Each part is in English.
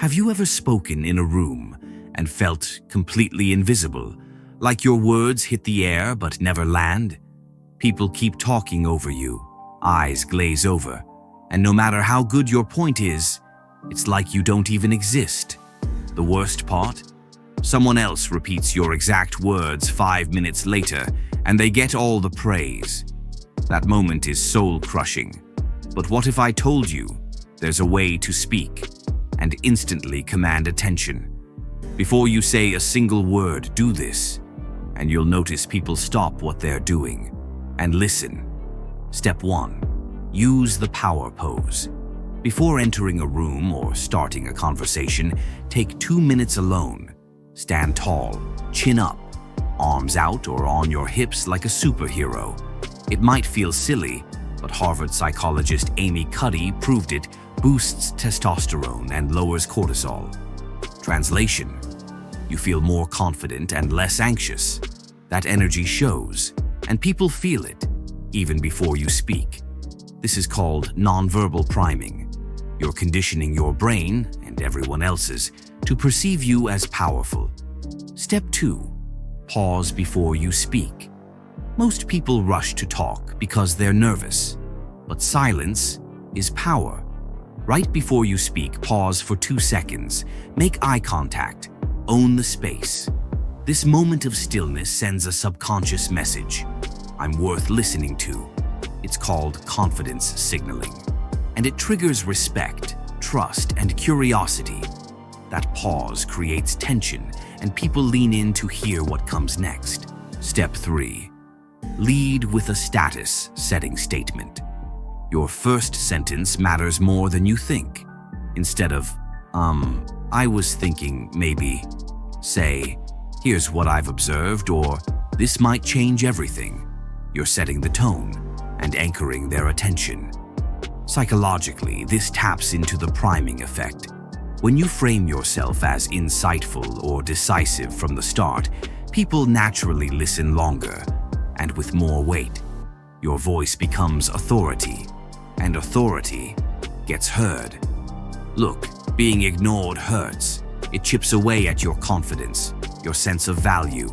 Have you ever spoken in a room and felt completely invisible, like your words hit the air but never land? People keep talking over you, eyes glaze over, and no matter how good your point is, it's like you don't even exist. The worst part? Someone else repeats your exact words 5 minutes later, and they get all the praise. That moment is soul-crushing. But what if I told you there's a way to speak and instantly command attention? Before you say a single word, do this, and you'll notice people stop what they're doing and listen. Step 1. Use the power pose. Before entering a room or starting a conversation, take 2 minutes alone. Stand tall, chin up, arms out or on your hips like a superhero. It might feel silly, but Harvard psychologist Amy Cuddy proved it boosts testosterone and lowers cortisol. Translation: you feel more confident and less anxious. That energy shows, and people feel it, even before you speak. This is called nonverbal priming. You're conditioning your brain, and everyone else's, to perceive you as powerful. Step 2. Pause before you speak. Most people rush to talk because they're nervous, but silence is power. Right before you speak, pause for 2 seconds. Make eye contact. Own the space. This moment of stillness sends a subconscious message. I'm worth listening to. It's called confidence signaling. And it triggers respect, trust, and curiosity. That pause creates tension, and people lean in to hear what comes next. Step 3. Lead with a status-setting statement. Your first sentence matters more than you think. Instead of, I was thinking maybe, say, here's what I've observed, or this might change everything. You're setting the tone and anchoring their attention. Psychologically, this taps into the priming effect. When you frame yourself as insightful or decisive from the start, people naturally listen longer and with more weight. Your voice becomes authority, and authority gets heard. Look, being ignored hurts. It chips away at your confidence, your sense of value.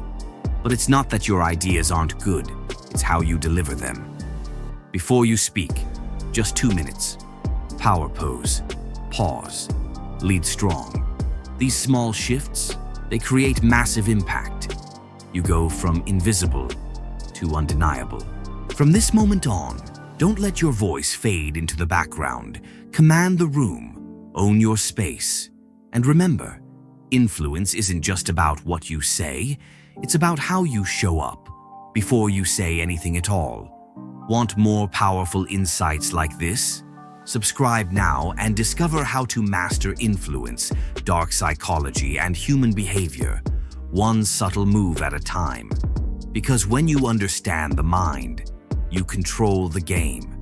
But it's not that your ideas aren't good, it's how you deliver them. Before you speak, just 2 minutes. Power pose. Pause. Lead strong. These small shifts, they create massive impact. You go from invisible to undeniable. From this moment on, don't let your voice fade into the background. Command the room. Own your space. And remember, influence isn't just about what you say, it's about how you show up before you say anything at all. Want more powerful insights like this? Subscribe now and discover how to master influence, dark psychology, and human behavior, one subtle move at a time. Because when you understand the mind, you control the game.